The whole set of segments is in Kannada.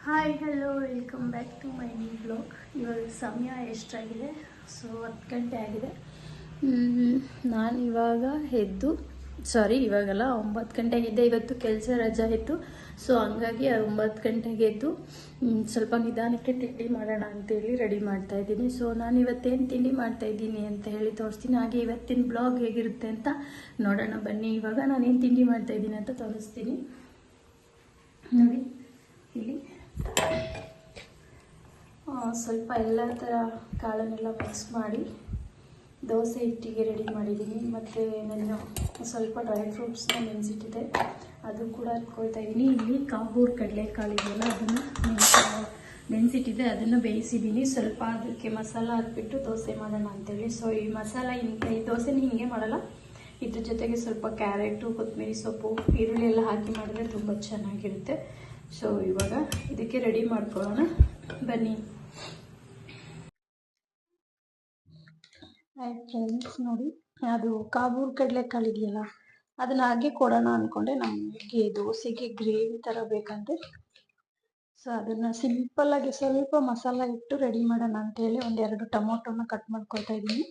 Hi hello welcome back to my new blog. ಇವಾಗ ಸಮಯ ಎಷ್ಟಾಗಿದೆ? ಸೊ 10 ಗಂಟೆ ಆಗಿದೆ. ನಾನು ಇವಾಗಲ್ಲ 9 ಗಂಟೆಗಿದ್ದೆ. ಇವತ್ತು ಕೆಲಸ ರಜೆ ಇತ್ತು, ಸೊ ಹಂಗಾಗಿ 9 ಗಂಟೆಗೆ ಎದ್ದು ಸ್ವಲ್ಪ ನಿಧಾನಕ್ಕೆ ತಿಂಡಿ ಮಾಡೋಣ ಅಂತೇಳಿ ರೆಡಿ ಮಾಡ್ತಾಯಿದ್ದೀನಿ. ಸೊ ನಾನು ಇವತ್ತೇನು ತಿಂಡಿ ಮಾಡ್ತಾಯಿದ್ದೀನಿ ಅಂತ ಹೇಳಿ ತೋರಿಸ್ತೀನಿ. ಹಾಗೆ ಇವತ್ತಿನ ಬ್ಲಾಗ್ ಹೇಗಿರುತ್ತೆ ಅಂತ ನೋಡೋಣ ಬನ್ನಿ. ಇವಾಗ ನಾನೇನು ತಿಂಡಿ ಮಾಡ್ತಾಯಿದ್ದೀನಿ ಅಂತ ತೋರಿಸ್ತೀನಿ ನೋಡಿ. ಇಲ್ಲಿ ಸ್ವಲ್ಪ ಎಲ್ಲ ಥರ ಕಾಳನ್ನೆಲ್ಲ ಮಿಕ್ಸ್ ಮಾಡಿ ದೋಸೆ ಹಿಟ್ಟಿಗೆ ರೆಡಿ ಮಾಡಿದ್ದೀನಿ. ಮತ್ತು ನಾನು ಸ್ವಲ್ಪ ಡ್ರೈ ಫ್ರೂಟ್ಸ್ನ ನೆನೆಸಿಟ್ಟಿದ್ದೆ, ಅದು ಕೂಡ ಹಾಕ್ಕೊಳ್ತಾ ಇದ್ದೀನಿ. ಇಲ್ಲಿ ಕಾಬೂರ್ ಕಡಲೆಕಾಳು ಇದೆಯಲ್ಲ, ಅದನ್ನು ನೆನೆಸಿಟ್ಟಿದ್ದೆ, ಅದನ್ನು ಬೇಯಿಸಿದ್ದೀನಿ. ಸ್ವಲ್ಪ ಅದಕ್ಕೆ ಮಸಾಲ ಹಾಕ್ಬಿಟ್ಟು ದೋಸೆ ಮಾಡೋಣ ಅಂತೇಳಿ. ಸೊ ಈ ಮಸಾಲ ಈ ದೋಸೆನ ಹೀಗೆ ಮಾಡಲ್ಲ, ಇದ್ರ ಜೊತೆಗೆ ಸ್ವಲ್ಪ ಕ್ಯಾರೆಟು, ಕೊತ್ತಂಬರಿ ಸೊಪ್ಪು, ಈರುಳ್ಳಿ ಎಲ್ಲ ಹಾಕಿ ಮಾಡಿದ್ರೆ ತುಂಬ ಚೆನ್ನಾಗಿರುತ್ತೆ. ಸೊ ಇವಾಗ ಇದಕ್ಕೆ ರೆಡಿ ಮಾಡ್ಕೊಳ್ಳೋಣ ಬನ್ನಿ. ಹಾಯ್ ಫ್ರೆಂಡ್ಸ್, ನೋಡಿ ಅದು ಕಾಬೂರ್ ಕಡಲೆಕಾಳು ಇದೆಯಲ್ಲ, ಅದನ್ನ ಹಾಗೆ ಕೊಡೋಣ ಅಂದ್ಕೊಂಡೆ. ನಮಗೆ ದೋಸೆಗೆ ಗ್ರೇವಿ ಥರ ಬೇಕಂತೆ. ಸೊ ಅದನ್ನು ಸಿಂಪಲ್ಲಾಗಿ ಸ್ವಲ್ಪ ಮಸಾಲ ಇಟ್ಟು ರೆಡಿ ಮಾಡೋಣ ಅಂತೇಳಿ 1-2 ಟೊಮೊಟೊನ ಕಟ್ ಮಾಡ್ಕೊಳ್ತಾ ಇದ್ದೀನಿ.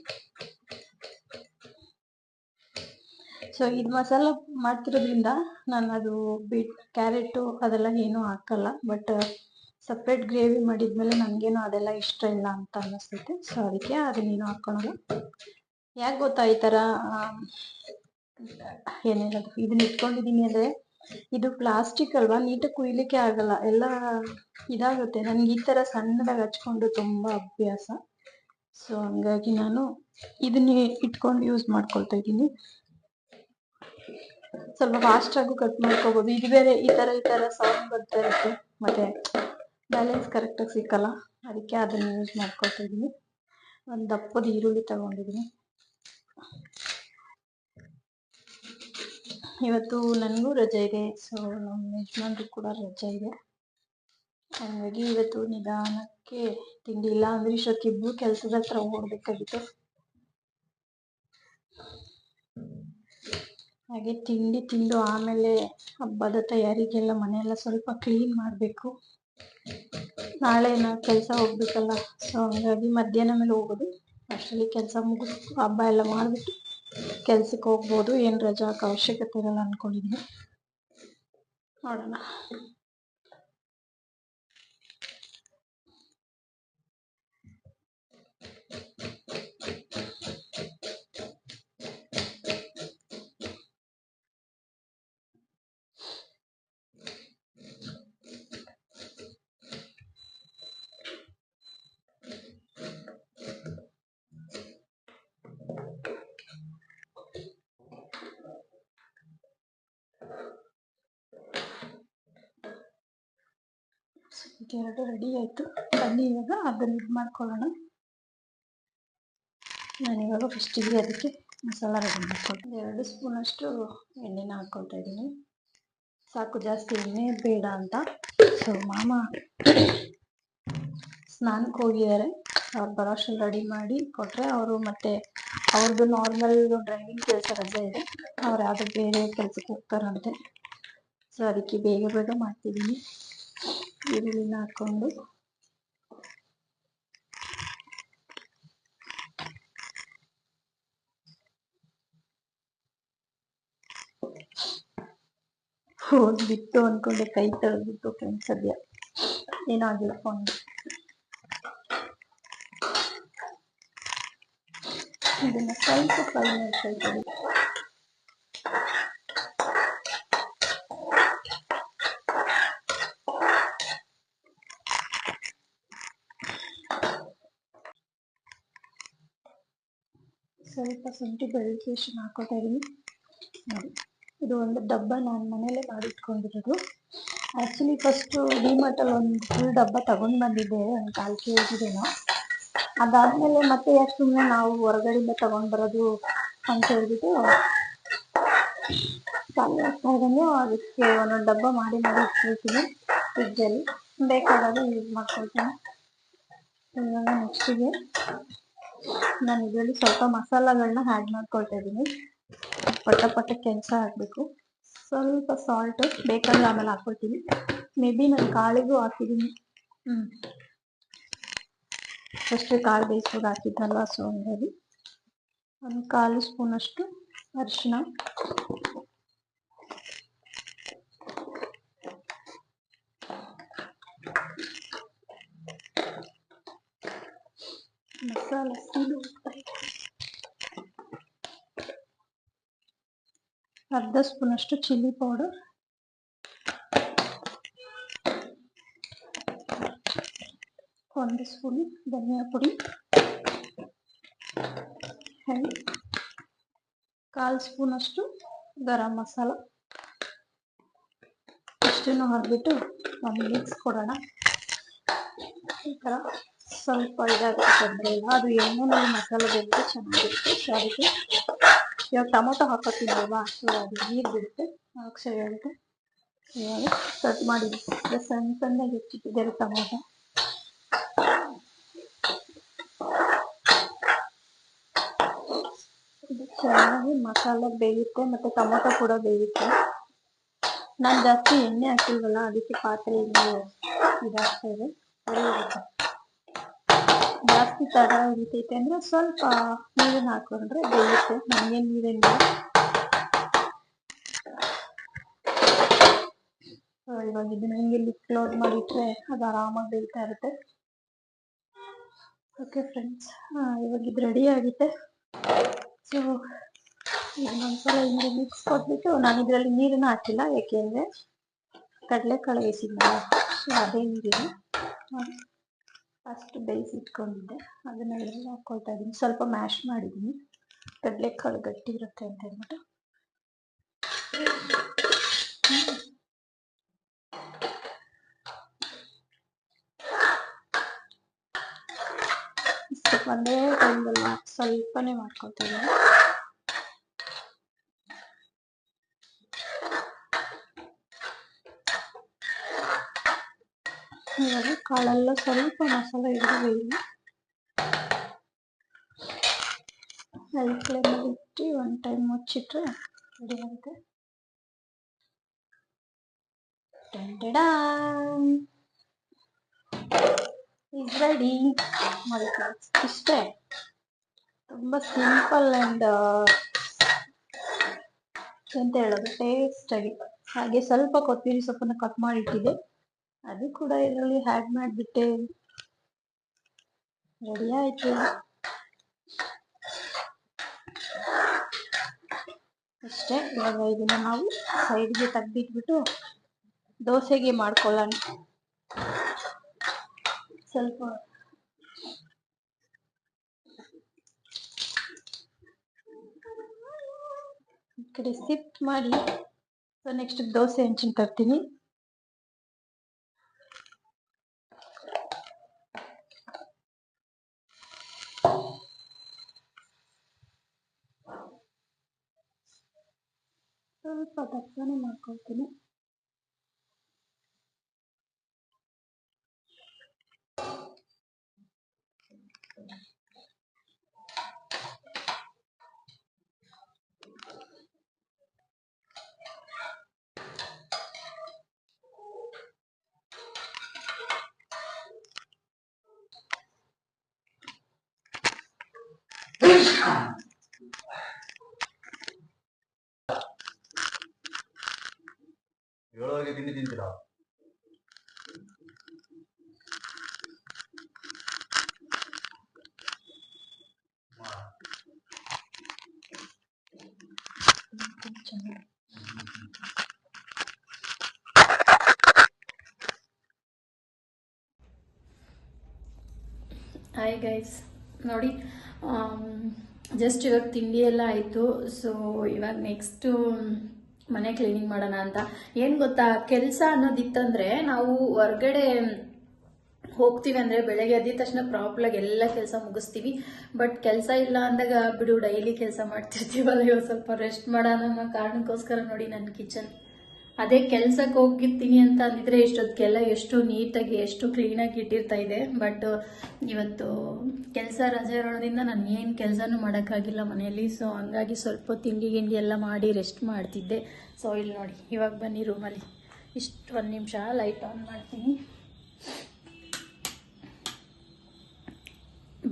ಸೊ ಇದು ಮಸಾಲ ಮಾಡ್ತಿರೋದ್ರಿಂದ ನಾನು ಅದು ಕ್ಯಾರೆಟು ಅದೆಲ್ಲ ಏನೂ ಹಾಕಲ್ಲ. ಬಟ್ ಸಪ್ರೇಟ್ ಗ್ರೇವಿ ಮಾಡಿದ್ಮೇಲೆ ನನಗೇನು ಅದೆಲ್ಲ ಇಷ್ಟ ಇಲ್ಲ ಅಂತ ಅನ್ನಿಸ್ತೈತೆ. ಸೊ ಅದಕ್ಕೆ ಅದನ್ನೇನು ಹಾಕ್ಕೊಳಲ್ಲ. ಯಾಕೆ ಗೊತ್ತಾ ಈ ಥರ ಏನೇನದು ಇದನ್ನ ಇಟ್ಕೊಂಡಿದ್ದೀನಿ ಅಂದರೆ, ಇದು ಪ್ಲಾಸ್ಟಿಕ್ ಅಲ್ವಾ, ನೀಟಾಗಿ ಕುಯ್ಲಿಕ್ಕೆ ಆಗಲ್ಲ, ಎಲ್ಲ ಇದಾಗುತ್ತೆ. ನನಗೆ ಈ ಥರ ಸಣ್ಣದಾಗಿ ಹಚ್ಕೊಂಡು ತುಂಬ ಅಭ್ಯಾಸ. ಸೊ ಹಂಗಾಗಿ ನಾನು ಇದನ್ನೇ ಇಟ್ಕೊಂಡು ಯೂಸ್ ಮಾಡ್ಕೊಳ್ತಾ ಇದ್ದೀನಿ. ಸ್ವಲ್ಪ ಫಾಸ್ಟಾಗೂ ಕಟ್ ಮಾಡ್ಕೋಬೋದು. ಇದು ಬೇರೆ ಈ ಥರ ಸೌಂಡ್ ಬರ್ತಾ ಇರುತ್ತೆ, ಮತ್ತು ಬ್ಯಾಲೆನ್ಸ್ ಕರೆಕ್ಟಾಗಿ ಸಿಕ್ಕಲ್ಲ. ಅದಕ್ಕೆ ಅದನ್ನು ಯೂಸ್ ಮಾಡ್ಕೊಳ್ತಾ ಇದ್ದೀನಿ. ಒಂದು ದಪ್ಪದ ಈರುಳ್ಳಿ ತಗೊಂಡಿದ್ದೀನಿ. ಇವತ್ತು ನನಗೂ ರಜೆ ಇದೆ, ಸೊ ನಮ್ಮ ಯಜಮಾನ್ರಿಗೂ ಕೂಡ ರಜೆ ಇದೆ. ಹಾಗಾಗಿ ಇವತ್ತು ನಿಧಾನಕ್ಕೆ ತಿಂಡಿ, ಇಲ್ಲ ಅಂದರೆ ಇಷ್ಟೊತ್ತಿಬ್ಬರು ಕೆಲಸದ ಹತ್ರ ಓಡಬೇಕಾಗಿತ್ತು. ಹಾಗೆ ತಿಂಡಿ ತಿಂದು ಆಮೇಲೆ ಹಬ್ಬದ ತಯಾರಿಗೆಲ್ಲ ಮನೆಯೆಲ್ಲ ಸ್ವಲ್ಪ ಕ್ಲೀನ್ ಮಾಡಬೇಕು. ನಾಳೆ ನಾನು ಕೆಲಸ ಹೋಗ್ಬೇಕಲ್ಲ, ಸೊ ಹಂಗಾಗಿ ಮಧ್ಯಾಹ್ನ ಮೇಲೆ ಹೋಗೋದು. ಅಷ್ಟರಲ್ಲಿ ಕೆಲಸ ಮುಗಿಸ್ತು, ಹಬ್ಬ ಎಲ್ಲ ಮಾಡಿಬಿಟ್ಟು ಕೆಲ್ಸಕ್ಕೆ ಹೋಗ್ಬೋದು. ಏನು ರಜೆ ಹಾಕೋ ಅವಶ್ಯಕತೆ ಇರಲ್ಲ ಅಂದ್ಕೊಂಡಿದ್ದೀನಿ. ನೋಡೋಣ. ಇದೆರಡು ರೆಡಿ ಆಯಿತು. ಬನ್ನಿ ಇವಾಗ ಅದನ್ನು ಇದು ಮಾಡ್ಕೊಳ್ಳೋಣ. ನಾನಿವಾಗ ಫಸ್ಟಿಗೆ ಅದಕ್ಕೆ ಮಸಾಲ ರೆಡಿ ಮಾಡ್ಕೊಳ್ತೀನಿ. 2 ಸ್ಪೂನಷ್ಟು ಎಣ್ಣೆನ ಹಾಕ್ಕೊಳ್ತಾ ಇದ್ದೀನಿ. ಸಾಕು, ಜಾಸ್ತಿ ಎಣ್ಣೆ ಬೇಡ ಅಂತ. ಸೊ ಮಾಮ ಸ್ನಾನಕ್ಕೆ ಹೋಗಿದ್ದಾರೆ, ಅವ್ರು ಬರೋಷ್ಟರಲ್ಲಿ ರೆಡಿ ಮಾಡಿ ಕೊಟ್ಟರೆ ಅವರು, ಮತ್ತು ಅವ್ರದ್ದು ನಾರ್ಮಲ್ ಡ್ರೈವಿಂಗ್ ಕೆಲಸ ರಜೆ ಇದೆ, ಅವ್ರು ಯಾವುದೋ ಬೇರೆ ಕೆಲಸಕ್ಕೆ ಹೋಗ್ತಾರಂತೆ. ಸೊ ಅದಕ್ಕೆ ಬೇಗ ಮಾಡ್ತಿದ್ದೀನಿ. ಈರುಳ್ಳಿನ ಹಾಕ್ಕೊಂಡು ಫೋನ್ ಬಿತ್ತು ಅಂದ್ಕೊಂಡೆ, ಕೈ ತಳ್ಬಿಟ್ಟು ಫ್ರೆಂಡ್ಸ್. ಸದ್ಯ ಏನಾಗಿಲ್ಲ ಫೋನ್. ಇದನ್ನು ಸ್ವಲ್ಪ ಫ್ರೈ ಮಾಡ್ಕೊಳ್ತೀನಿ. ಸ್ವಲ್ಪ ಶುಂಠಿ ಬೆಳ್ಳುಳ್ಳಿ ಪೇಸ್ಟ್ ಹಾಕೋತಾ ಇದ್ದೀನಿ. ನೋಡಿ, ಇದು ಒಂದು ಡಬ್ಬ ನಾನು ಮನೇಲೆ ಮಾಡಿಟ್ಕೊಂಡಿರೋದು. ಆ್ಯಕ್ಚುಲಿ ಫಸ್ಟು ಡಿಮಾರ್ಟಲ್ಲಿ ಒಂದು ಫುಲ್ ಡಬ್ಬ ತಗೊಂಡು ಬಂದಿದ್ದೆ, ಒಂದು 1/4 kg. ಅದಾದಮೇಲೆ ಮತ್ತೆ ಯಾಕೆ ಸುಮ್ಮನೆ ನಾವು ಹೊರಗಡೆಯಿಂದ ತಗೊಂಡು ಬರೋದು ಅಂತ ಹೇಳ್ಬಿಟ್ಟು ಖಾಲಿ ಆಗ್ತಾ ಇದ್ದಂಗೆ ಅದಕ್ಕೆ ಒಂದೊಂದು ಡಬ್ಬ ಮಾಡಿ ಇಟ್ಬಿಡ್ತೀನಿ ಫ್ರಿಜ್ಜಲ್ಲಿ. ಬೇಕಾದಾಗ ಯೂಸ್ ಮಾಡ್ಕೊಳ್ತೀನಿ. ಇವಾಗ ನೆಕ್ಸ್ಟಿಗೆ ನಾನು ಇದರಲ್ಲಿ ಸ್ವಲ್ಪ ಮಸಾಲಗಳನ್ನ ಆ್ಯಡ್ ಮಾಡ್ಕೊಳ್ತಾ ಇದ್ದೀನಿ. ಪಟ ಕೆಲಸ ಆಗಬೇಕು. ಸ್ವಲ್ಪ ಸಾಲ್ಟು ಬೇಕಾದ್ರೆ ಆಮೇಲೆ ಹಾಕ್ಕೊಳ್ತೀನಿ. ಮೇ ಬಿ ನಾನು ಕಾಳಿಗೂ ಹಾಕಿದ್ದೀನಿ. ಫಸ್ಟೇ ಕಾಳು ಬೇಯಿಸ್ಕೊಂಡು ಹಾಕಿದ್ದಲ್ಲ, ಸೊ ಹಂಗಾಗಿ ಒಂದು 1/4 ಸ್ಪೂನಷ್ಟು ಅರಿಶಿನ, ಮಸಾಲ ಸೀದು 1/2 ಸ್ಪೂನಷ್ಟು ಚಿಲ್ಲಿ ಪೌಡರ್, 1 ಸ್ಪೂನ್ ಧನಿಯಾ ಪುಡಿ, 1/4 ಸ್ಪೂನಷ್ಟು ಗರಂ ಮಸಾಲ. ಇಷ್ಟನ್ನು ಹಾಕ್ಬಿಟ್ಟು ಒಂದು ಮಿಕ್ಸ್ ಕೊಡೋಣ. ಈ ಥರ ಸ್ವಲ್ಪ ಇದಾಗುತ್ತೆ, ತೊಂದರೆ ಇಲ್ಲ. ಅದು ಎಣ್ಣೆನಲ್ಲಿ ಮಸಾಲೆ ಬೆಂದರೆ ಚೆನ್ನಾಗಿರುತ್ತೆ. ಸೊ ಅದಕ್ಕೆ ಇವಾಗ ಟೊಮೊಟೊ ಹಾಕೋತೀನಲ್ವಾ, ಸೊ ಅದು ನೀರು ಬಿಡುತ್ತೆ, ಆವಾಗ ಸರಿ ಆಗುತ್ತೆ. ಇವಾಗ ಕಟ್ ಮಾಡಿ ಸಣ್ಣ ಸಣ್ಣದಾಗಿ ಹೆಚ್ಚಿಟ್ಟಿದ್ದಾರೆ ಟೊಮೊಟೊ. ಇದು ಚೆನ್ನಾಗಿ ಮಸಾಲೆ ಬೇಯುತ್ತೆ ಮತ್ತು ಟೊಮೊಟೊ ಕೂಡ ಬೇಯುತ್ತೆ. ನಾನು ಜಾಸ್ತಿ ಎಣ್ಣೆ ಹಾಕಿಲ್ವಲ್ಲ, ಅದಕ್ಕೆ ಪಾತ್ರೆ ಇದಾಗ್ತಾ ಇದೆ, ಸರಿ ಇರುತ್ತೆ. ಜಾಸ್ತಿ ತಡ ಹಿಡಿತೈತೆ ಅಂದರೆ ಸ್ವಲ್ಪ ನೀರನ್ನು ಹಾಕೊಂಡ್ರೆ ಬೇಯುತ್ತೆ. ನನಗೇನು ನೀರೇನಿಲ್ಲ. ಇವಾಗ ಇದನ್ನ ಹಿಂಗೆ ಲಿಡ್ ಕ್ಲೋಸ್ ಮಾಡಿಟ್ರೆ ಅದು ಆರಾಮಾಗಿ ಬೇಯ್ತಾ ಇರುತ್ತೆ. ಓಕೆ ಫ್ರೆಂಡ್ಸ್, ಇವಾಗ ಇದು ರೆಡಿ ಆಗುತ್ತೆ. ಸೊ ಇನ್ನೊಂದ್ಸಲ ಹಿಂಗೆ ಮಿಕ್ಸ್ ಕೊಟ್ಬಿಟ್ಟು, ನಾನು ಇದರಲ್ಲಿ ನೀರನ್ನು ಹಾಕಿಲ್ಲ, ಏಕೆಂದರೆ ಕಡಲೆಕಾಳು ಬೇಯಿಸಿದ್ನಲ್ಲ, ಸೊ ಅದೇ ನೀರಿಗೆ ಫಸ್ಟ್ ಬೇಯಿಸಿಟ್ಕೊಂಡಿದ್ದೆ, ಅದನ್ನೆಲ್ಲ ಹಾಕ್ಕೊಳ್ತಾ ಇದ್ದೀನಿ. ಸ್ವಲ್ಪ ಮ್ಯಾಶ್ ಮಾಡಿದ್ದೀನಿ, ಕಡಲೆಕಾಳು ಗಟ್ಟಿ ಇರುತ್ತೆ ಅಂತ ಹೇಳ್ಬಿಟ್ಟು. ಒಂದೇ ಟೈಮಲ್ಲಿ ಸ್ವಲ್ಪನೇ ಮಾಡ್ಕೊಳ್ತಾ ಇದ್ದೀನಿ. ಇವಾಗ ಕಾಳೆಲ್ಲ ಸ್ವಲ್ಪ ಮಸಾಲೆ ಹಿಡಿದು ಬೇಯಿಲ್ಲ, ಹೈ ಫ್ಲೇಮಲ್ಲಿ ಇಟ್ಟು ಒಂದು ಟೈಮ್ ಮುಚ್ಚಿಟ್ರೆ ರೆಡಿ ಆಗುತ್ತೆ. Is ready. ನೋಡಿ ಫ್ರೆಂಡ್ಸ್, ಇಷ್ಟೇ, ತುಂಬ ಸಿಂಪಲ್ ಆ್ಯಂಡ್ ಎಂತ ಹೇಳೋದು, ಟೇಸ್ಟಾಗಿ. ಹಾಗೆ ಸ್ವಲ್ಪ ಕೊತ್ತಂಬರಿ ಸೊಪ್ಪನ್ನು ಕಟ್ ಮಾಡಿಟ್ಟಿದ್ದೆ, ಅದು ಕೂಡ ಇದರಲ್ಲಿ ಆ್ಯಡ್ ಮಾಡಿಬಿಟ್ಟೆ, ರೆಡಿ ಆಯಿತು. ಅಷ್ಟೇ. ಇವಾಗ ಇದನ್ನು ನಾವು ಸೈಡ್ಗೆ ತೆಗ್ದಿಟ್ಬಿಟ್ಟು ದೋಸೆಗೆ ಮಾಡ್ಕೊಳ್ಳೋಣ. ಸ್ವಲ್ಪ ಈ ಕಡೆ ಶಿಫ್ಟ್ ಮಾಡಿ. ಸೊ ನೆಕ್ಸ್ಟ್ ದೋಸೆ ಹಂಚಿನ ತರ್ತೀನಿ. ಸ್ವಲ್ಪ ದಪ್ಪನೆ ಮಾಡ್ಕೊಳ್ತೀನಿ. ಏಳೋರಿಗೆ ತಿಂಡಿ ತಿಂತೀರಾ? ಹಾಯ್ ಗೈಸ್, ನೋಡಿ ಜಸ್ಟ್ ಇವಾಗ ತಿಂಡಿ ಎಲ್ಲ ಆಯಿತು. ಸೊ ಇವಾಗ ನೆಕ್ಸ್ಟು ಮನೆ ಕ್ಲೀನಿಂಗ್ ಮಾಡೋಣ ಅಂತ. ಏನು ಗೊತ್ತಾ, ಕೆಲಸ ಅನ್ನೋದಿತ್ತಂದರೆ ನಾವು ಹೊರ್ಗಡೆ ಹೋಗ್ತೀವಿ ಅಂದರೆ ಬೆಳಗ್ಗೆ ಎದ್ದ ತಕ್ಷಣ ಪ್ರಾಪರಾಗಿ ಎಲ್ಲ ಕೆಲಸ ಮುಗಿಸ್ತೀವಿ. ಬಟ್ ಕೆಲಸ ಇಲ್ಲ ಅಂದಾಗ ಬಿಡು, ಡೈಲಿ ಕೆಲಸ ಮಾಡ್ತಿರ್ತೀವಲ್ಲ, ಇವಾಗ ಸ್ವಲ್ಪ ರೆಸ್ಟ್ ಮಾಡೋಣ ಅನ್ನೋ ಕಾರಣಕ್ಕೋಸ್ಕರ ನೋಡಿ ನನ್ನ ಕಿಚನ್. ಅದೇ ಕೆಲ್ಸಕ್ಕೆ ಹೋಗಿರ್ತೀನಿ ಅಂತ ಅಂದಿದ್ರೆ ಇಷ್ಟೊತ್ತಿಗೆಲ್ಲ ಎಷ್ಟು ನೀಟಾಗಿ ಎಷ್ಟು ಕ್ಲೀನಾಗಿ ಇಟ್ಟಿರ್ತಾ ಇದೆ. ಬಟ್ ಇವತ್ತು ಕೆಲಸ ರಜೆ ಇರೋದ್ರಿಂದ ನಾನು ಏನು ಕೆಲಸನೂ ಮಾಡೋಕ್ಕಾಗಿಲ್ಲ ಮನೆಯಲ್ಲಿ. ಸೊ ಹಂಗಾಗಿ ಸ್ವಲ್ಪ ತಿಂಡಿ ಗಿಂಡಿ ಎಲ್ಲ ಮಾಡಿ ರೆಸ್ಟ್ ಮಾಡ್ತಿದ್ದೆ. ಸೊ ಇಲ್ಲಿ ನೋಡಿ, ಇವಾಗ ಬನ್ನಿ ರೂಮಲ್ಲಿ ಇಷ್ಟು 1 ನಿಮಿಷ ಲೈಟ್ ಆನ್ ಮಾಡ್ತೀನಿ.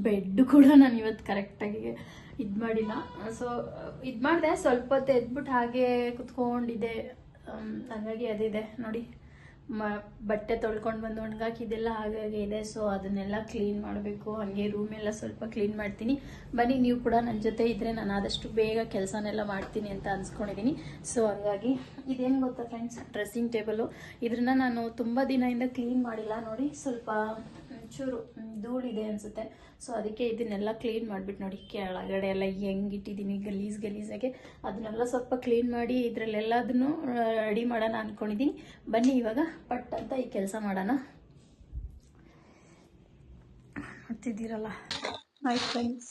ಬೆಡ್ ಕೂಡ ನಾನು ಇವತ್ತು ಕರೆಕ್ಟಾಗಿ ಇದು ಮಾಡಿಲ್ಲ. ಸೊ ಇದು ಮಾಡಿದೆ, ಸ್ವಲ್ಪ ಹೊತ್ತು ಎದ್ಬಿಟ್ಟು ಹಾಗೆ ಕುತ್ಕೊಂಡಿದ್ದೆ. ಹಾಗಾಗಿ ಅದಿದೆ ನೋಡಿ, ಬಟ್ಟೆ ತೊಳ್ಕೊಂಡು ಬಂದು ಒಣಗಾಕಿದ್ದೆಲ್ಲ ಹಾಗಾಗಿ ಇದೆ. ಸೊ ಅದನ್ನೆಲ್ಲ ಕ್ಲೀನ್ ಮಾಡಬೇಕು. ಹಾಗೆ ರೂಮೆಲ್ಲ ಸ್ವಲ್ಪ ಕ್ಲೀನ್ ಮಾಡ್ತೀನಿ. ಬನ್ನಿ, ನೀವು ಕೂಡ ನನ್ನ ಜೊತೆ ಇದ್ದರೆ ನಾನು ಆದಷ್ಟು ಬೇಗ ಕೆಲಸನೆಲ್ಲ ಮಾಡ್ತೀನಿ ಅಂತ ಅನ್ಸ್ಕೊಂಡಿದ್ದೀನಿ. ಸೊ ಹಂಗಾಗಿ ಇದೇನು ಗೊತ್ತಾ ಫ್ರೆಂಡ್ಸ್, ಡ್ರೆಸ್ಸಿಂಗ್ ಟೇಬಲು. ಇದನ್ನ ನಾನು ತುಂಬ ದಿನದಿಂದ ಕ್ಲೀನ್ ಮಾಡಿಲ್ಲ. ನೋಡಿ, ಸ್ವಲ್ಪ ಚೂರು ಧೂಳಿದೆ ಅನಿಸುತ್ತೆ. ಸೊ ಅದಕ್ಕೆ ಇದನ್ನೆಲ್ಲ ಕ್ಲೀನ್ ಮಾಡಿಬಿಟ್ಟು ನೋಡಿ, ಕೆಳಗಡೆ ಎಲ್ಲ ಹೆಂಗಿಟ್ಟಿದ್ದೀನಿ ಗಲೀಜಾಗೆ, ಅದನ್ನೆಲ್ಲ ಸ್ವಲ್ಪ ಕ್ಲೀನ್ ಮಾಡಿ ಇದರಲ್ಲೆಲ್ಲದನ್ನು ರೆಡಿ ಮಾಡೋಣ ಅಂದ್ಕೊಂಡಿದ್ದೀನಿ. ಬನ್ನಿ ಇವಾಗ ಪಟ್ ಅಂತ ಈ ಕೆಲಸ ಮಾಡೋಣ. ಮಾಡ್ತಿದ್ದೀರಲ್ಲ. ಆಯ್ತು ಫ್ರೆಂಡ್ಸ್,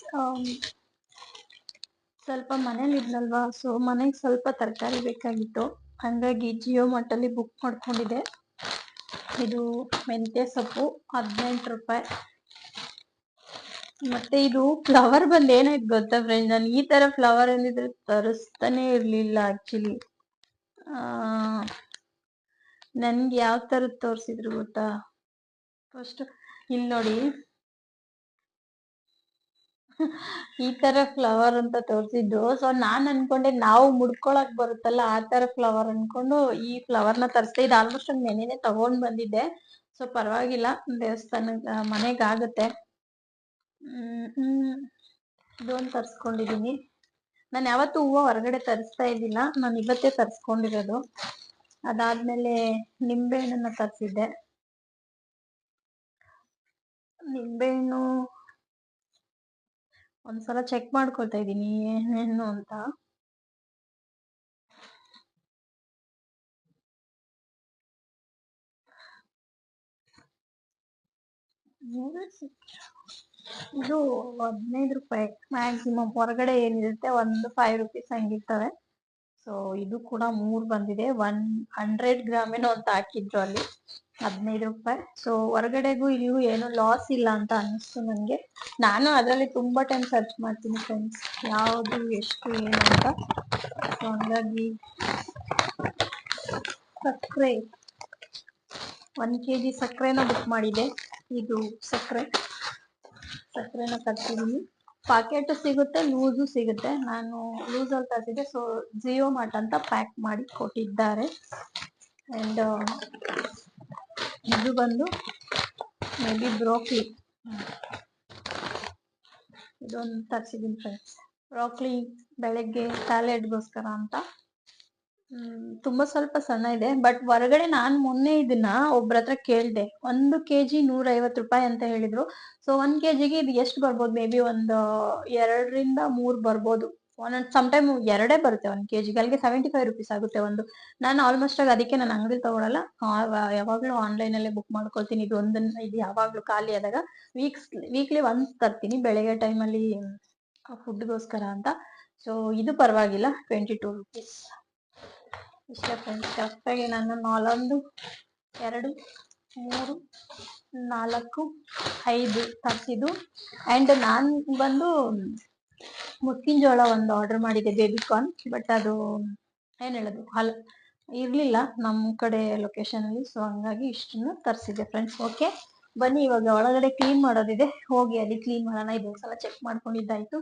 ಸ್ವಲ್ಪ ಮನೇಲಿ ಇದ್ನಲ್ವಾ, ಸೊ ಮನೆಗೆ ಸ್ವಲ್ಪ ತರಕಾರಿ ಬೇಕಾಗಿತ್ತು. ಹಾಗಾಗಿ ಜಿಯೋ ಮಾರ್ಟಲ್ಲಿ ಬುಕ್ ಮಾಡ್ಕೊಂಡಿದ್ದೆ. ಇದು ಮೆಂತ್ಯ ಸೊಪ್ಪು 18 ರೂಪಾಯಿ. ಮತ್ತೆ ಇದು ಫ್ಲವರ್ ಬಂದು ಏನಾಯ್ತು ಗೊತ್ತಾ ಫ್ರೆಂಡ್, ನಾನು ಈ ತರ ಫ್ಲವರ್ ಏನಿದ್ರೆ ತರಿಸ್ತಾನೆ ಇರ್ಲಿಲ್ಲ ಆಕ್ಚುಲಿ. ನನ್ಗೆ ಯಾವ ತರದ್ ತೋರಿಸಿದ್ರು ಗೊತ್ತಾ, ಫಸ್ಟ್ ಇಲ್ಲಿ ನೋಡಿ, ಈ ತರ ಫ್ಲವರ್ ಅಂತ ತೋರಿಸಿದ್ದು. ಸೊ ನಾನ್ ಅನ್ಕೊಂಡೆ ನಾವು ಮುಡ್ಕೊಳಕ್ ಬರುತ್ತಲ್ಲ ಆ ತರ ಫ್ಲವರ್ ಅನ್ಕೊಂಡು ಈ ಫ್ಲವರ್ ನ ತರಿಸ್ದೆ. ಇದು ಆಲ್ಮೋಸ್ಟ್ ಒಂದು ನೆನೆನೆ ತಗೊಂಡ್ ಬಂದಿದ್ದೆ. ಸೊ ಪರವಾಗಿಲ್ಲ, ದೇವಸ್ಥಾನ ಮನೆಗಾಗುತ್ತೆ. ಇದೊಂದು ತರ್ಸ್ಕೊಂಡಿದೀನಿ. ನಾನು ಯಾವತ್ತೂ ಹೂವು ಹೊರಗಡೆ ತರಿಸ್ತಾ ಇದ್ದಿಲ್ಲ, ನಾನು ಇವತ್ತೇ ತರ್ಸ್ಕೊಂಡಿರೋದು. ಅದಾದ್ಮೇಲೆ ನಿಂಬೆಹಣ್ಣನ್ನ ತರಿಸಿದ್ದೆ. ನಿಂಬೆಹಣ್ಣು ಒಂದ್ಸಲ ಚೆಕ್ ಮಾಡ್ಕೊಳ್ತಾ ಇದ್ದೀನಿ ಏನೇನು ಅಂತ. ಇದು 15 ರೂಪಾಯಿ ಮ್ಯಾಕ್ಸಿಮಮ್. ಹೊರಗಡೆ ಏನಿರುತ್ತೆ ಒಂದು 5 ರೂಪೀಸ್ ಹಂಗಿರ್ತವೆ. ಸೊ ಇದು ಕೂಡ 3 ಬಂದಿದೆ. 100 ಗ್ರಾಮ್ ಏನೋ ಅಂತ ಹಾಕಿದ್ರು ಅಲ್ಲಿ, 15 ರೂಪಾಯಿ. ಸೊ ಹೊರಗಡೆಗೂ ಇಲ್ಲಿಗೂ ಏನು ಲಾಸ್ ಇಲ್ಲ ಅಂತ ಅನ್ನಿಸ್ತು ನನಗೆ. ನಾನು ಅದರಲ್ಲಿ ತುಂಬಾ ಟೈಮ್ ಸರ್ಚ್ ಮಾಡ್ತೀನಿ ಫ್ರೆಂಡ್ಸ್, ಯಾವುದು ಎಷ್ಟು ಏನು ಅಂತ. ಸೊ ಹಂಗಾಗಿ ಸಕ್ಕರೆ 1 kg ಸಕ್ಕರೆನ ಬುಕ್ ಮಾಡಿದೆ. ಇದು ಸಕ್ಕರೆನ ತರ್ಸಿದೀನಿ. ಪಾಕೆಟ್ ಸಿಗುತ್ತೆ, ಲೂಸು ಸಿಗುತ್ತೆ. ನಾನು ಲೂಸಲ್ಲಿ ತರಿಸಿದೆ. ಸೊ ಜಿಯೋ ಮಾರ್ಟ್ ಅಂತ ಪ್ಯಾಕ್ ಮಾಡಿ ಕೊಟ್ಟಿದ್ದಾರೆ. ಅಂಡ್ ಇದು ಬಂದು ಮೇ ಬಿ ಬ್ರೋಕ್ಲಿ, ಇದೊಂದು ತರಿಸಿದೀನಿ ಫ್ರೆಂಡ್ಸ್. ಬ್ರೋಕ್ಲಿ ಬೆಳಗ್ಗೆ ಸ್ಯಾಲೆಡ್ಗೋಸ್ಕರ ಅಂತ. ತುಂಬಾ ಸ್ವಲ್ಪ ಸಣ್ಣ ಇದೆ. ಬಟ್ ಹೊರಗಡೆ ನಾನ್ ಮೊನ್ನೆ ಇದನ್ನ ಒಬ್ರ ಹತ್ರ ಕೇಳ್ದೆ, 1 kg 150 ರೂಪಾಯಿ ಅಂತ ಹೇಳಿದ್ರು. ಸೊ 1 kgಗೆ ಇದು ಎಷ್ಟು ಬರ್ಬೋದು, ಮೇ ಬಿ ಒಂದು 2 ರಿಂದ 3 ಬರ್ಬೋದು. ಒಂದೊಂದು ಸಮ್ಟೈಮ್ 2 ಬರುತ್ತೆ 1 kgಗೆ. ಅಲ್ಲಿಗೆ 75 ರೂಪೀಸ್ ಆಗುತ್ತೆ ಒಂದು. ನಾನು ಆಲ್ಮೋಸ್ಟ್ ಆಗಿ ಅದಕ್ಕೆ ನಾನು ಅಂಗಡಿ ತಗೊಳಲ್ಲ, ಯಾವಾಗ್ಲೂ ಆನ್ಲೈನ್ ಅಲ್ಲೇ ಬುಕ್ ಮಾಡ್ಕೊಳ್ತೀನಿ. ಇದು ಯಾವಾಗ್ಲೂ ಖಾಲಿ ಆದಾಗ ವೀಕ್ಲಿ ಒನ್ಸ್ ತರ್ತೀನಿ, ಬೆಳಗ್ಗೆ ಟೈಮಲ್ಲಿ ಫುಡ್ಗೋಸ್ಕರ ಅಂತ. ಸೊ ಇದು ಪರವಾಗಿಲ್ಲ, 22 ರೂಪೀಸ್ ಇಷ್ಟ ಫ್ರೆಂಡ್ಸ್. ಕರೆಕ್ಟಾಗಿ ನಾನು 1 2 3 4 5 ತರಿಸಿದ್ದು. ಆ್ಯಂಡ್ ನಾನು ಬಂದು ಮುಸ್ಕಿನ ಜೋಳ ಒಂದು ಆರ್ಡರ್ ಮಾಡಿದ್ದೆ, ಬೇಬಿಕಾರ್ನ್. ಬಟ್ ಅದು ಏನು ಹೇಳೋದು ಇರಲಿಲ್ಲ ನಮ್ಮ ಕಡೆ ಲೊಕೇಶನಲ್ಲಿ. ಸೊ ಹಂಗಾಗಿ ಇಷ್ಟನ್ನು ತರಿಸಿದ್ದೆ ಫ್ರೆಂಡ್ಸ್. ಓಕೆ ಬನ್ನಿ, ಇವಾಗ ಒಳಗಡೆ ಕ್ಲೀನ್ ಮಾಡೋದಿದೆ, ಹೋಗಿ ಅಲ್ಲಿ ಕ್ಲೀನ್ ಮಾಡೋಣ. ಇದೊಂದ್ಸಲ ಚೆಕ್ ಮಾಡ್ಕೊಂಡಿದ್ದಾಯ್ತು.